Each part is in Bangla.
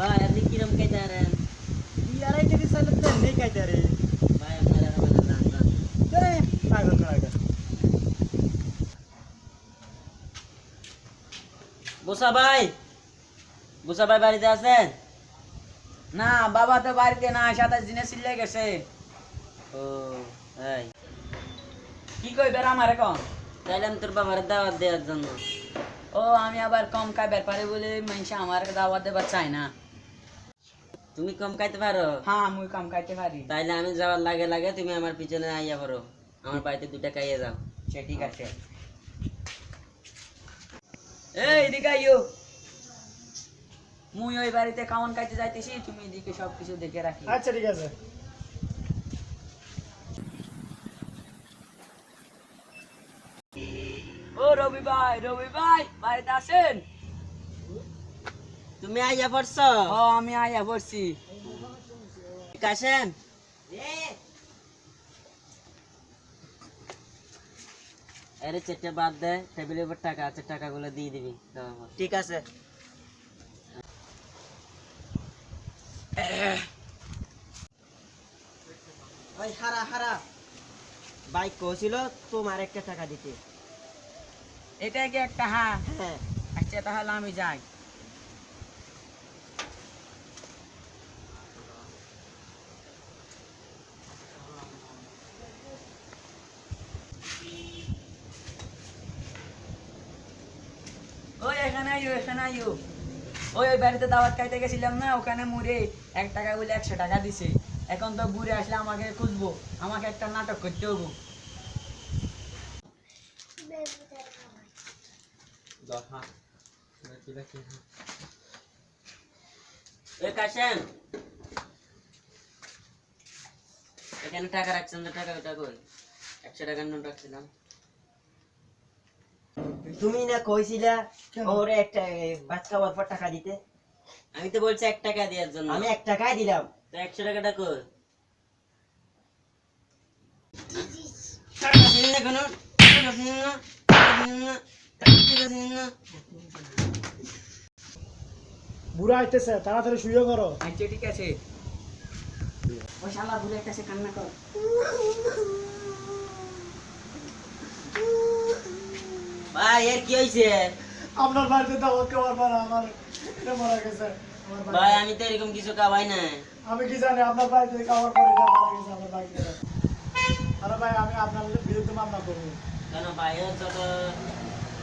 ভাই আপনি কিরম খাইতে পারেন? আড়াই কেজি চাইলে তো নেই খাইতে রে ভাই আপনারা হবে না জান পাগল করা বুসা ভাই বাড়িতে আছেন? না বাবা তো বাড়িতে না 27 দিনে চলে গেছে। ও এই কি কইবের আমার এখন? তাইলে আমি তোর বাবার দাওয়াত দেওয়ার জন্য। ও আমি আবার কম খাইবার পারে বলে মানুষ আমার দাওয়াত দেবার চাই না। তুমি কম খাইতে পারো? হ্যাঁ মুই কম খাইতে পারি। তাইলে আমি যাওয়ার লাগে লাগে তুমি আমার পিছনে আইয়া পড়ো, আমার বাড়িতে 2টা খাইয়ে যাও। সে ঠিক আছে। এই এদিকে আইও। মুই ওই বাড়িতে খাওয়ান খাইতে যাইতেছি, তুমি এদিকে সবকিছু দেখে রাখি। আচ্ছা ঠিক আছে। ও রবি ভাই বাড়িতে আছেন? তুমি আইয়া পড়ছো? ও আমি আইয়া পড়ছি। কাশেম আরে চেটে বাদ দে, টেবিলের উপর টাকা আছে, টাকাগুলো দিয়ে দিবি। ঠিক আছে। ওই হারা হারা বাইক কছিল তোমার একটা টাকা দিতে। এটা কি একটা? হ্যাঁ হ্যাঁ আচ্ছা তাহলে আমি যাই। ওই এখানে আইও। ওই বাড়িতে দাওয়াত খাইতে গেছিলাম না, ওখানে মুড়ে 1 টাকা বলে 100 টাকা দিছে। এখন তো ঘুরে আসলে আমাকে খুঁজবো, আমাকে একটা নাটক করতে হবো। ওই কাশেম এখানে টাকা রাখছেন না, টাকা ওটা কই? 100 টাকার নোট রাখছিলাম। তুমি না কইছিলা ওরে একটা ভাত খাওয়ার পর টাকা দিতে। আমি তো বলছি 1 টাকা দেওয়ার জন্য। আমি 1 টাকাই দিলাম, তো 100 টাকাটা কই? টাকা দিন না কেন? টাকা দিন না, টাকা দিন না, টাকা দিন না। বুড়া আইতেছে, তাড়াতাড়ি শুয়ে করো। আচ্ছা ঠিক আছে। ওই শালা বুড়ে একটা কান্না কর। ভাই এর কি হইছে? আপনার বাড়িতে দাওয়াত খাওয়ার পর আমার এটা মারা গেছে। ভাই আমি তো এরকম কিছু খাওয়াই না। আমি কি জানি আপনার বাড়িতে খাওয়ার পরে এটা মারা গেছে আমার বাড়িতে। আরে ভাই আমি আপনার বিরুদ্ধে মামলা করবো। কেন ভাই ও যত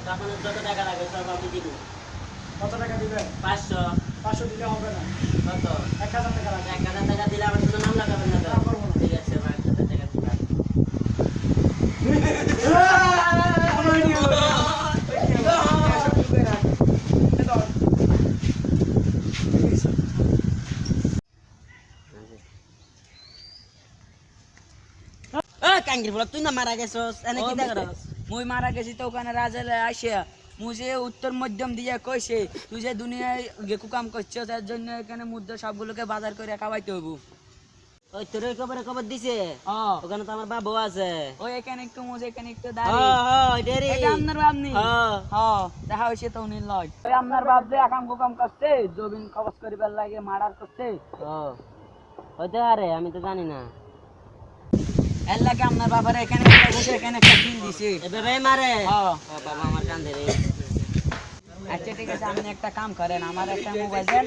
তখন যত টাকা লাগে সব আমি দিব। কত টাকা দিবেন? 500। 500 দিলে হবে না, কত? 1000 টাকা লাগবে। 1000 টাকা দিলে আমার শুধু নাম লাগাবেন না তো? না, করবো না। ঠিক আছে ভাই 1000 টাকা দিলাম। কাঙ্গির বল তুই না মারা গেছস, এনে কি দেখছস? মুই মারা গেছি তো ওখানে রাজা আসে মুঝে উত্তর মধ্যম দিয়ে কইছে তুই যে দুনিয়ায় গেকু কাম করছিস তার জন্য এখানে মুদ্রা সবগুলোকে বাজার করে খাওয়াইতে হইব। ওই তোর খবর দিছে? হ্যাঁ ওখানে তো আমার বাবু আছে। ওই এখানে একটু মুঝে এখানে একটু হ্যাঁ দাঁড়ি। হ্যাঁ এটারে। এটা আপনার বাপ নি? হ্যাঁ হ্যাঁ দেখা হইছে তো উনি লয়। ওই আপনার বাপ যে আকাম কুকাম করছে জমিন কবজ করিবার লাগে মার্ডার করছে। ও হইতে পারে, আমি তো জানি না। এর লাগে আপনার বাবার এখানে বসে এখানে একটা কিল দিছে। এভাবে মারে? হ্যাঁ ও বাবা আমার কান্দে রে। আচ্ছা ঠিক আছে আপনি একটা কাম করেন, আমার একটা মোবাইল দেন,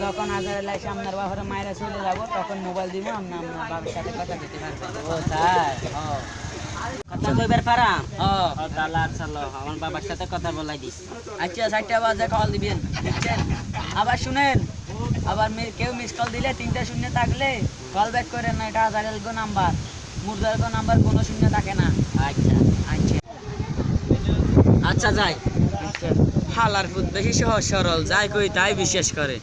যখন আজার এসে আপনার বাবার মায়েরা চলে যাবো তখন মোবাইল দিব, আপনি আপনার বাবার সাথে কথা দিতে পারবেন। ও তাই? হ্যাঁ কথা কইবার পারাম? হ্যাঁ ও তাহলে আচ্ছা লো, আমার বাবার সাথে কথা বলাই দিস। আচ্ছা 4টা বাজে কল দিবেন, বুঝছেন? আবার শুনেন, আবার কেউ মিস কল দিলে 3টা শূন্য থাকলে কল ব্যাক করেন না, এটা আজারের গো নাম্বার, মুরদার গো নাম্বার কোনো শূন্য থাকে না। আচ্ছা আচ্ছা আচ্ছা যাই। আচ্ছা হালার ফুট বেশি সহজ সরল, যাই কই তাই বিশ্বাস করে।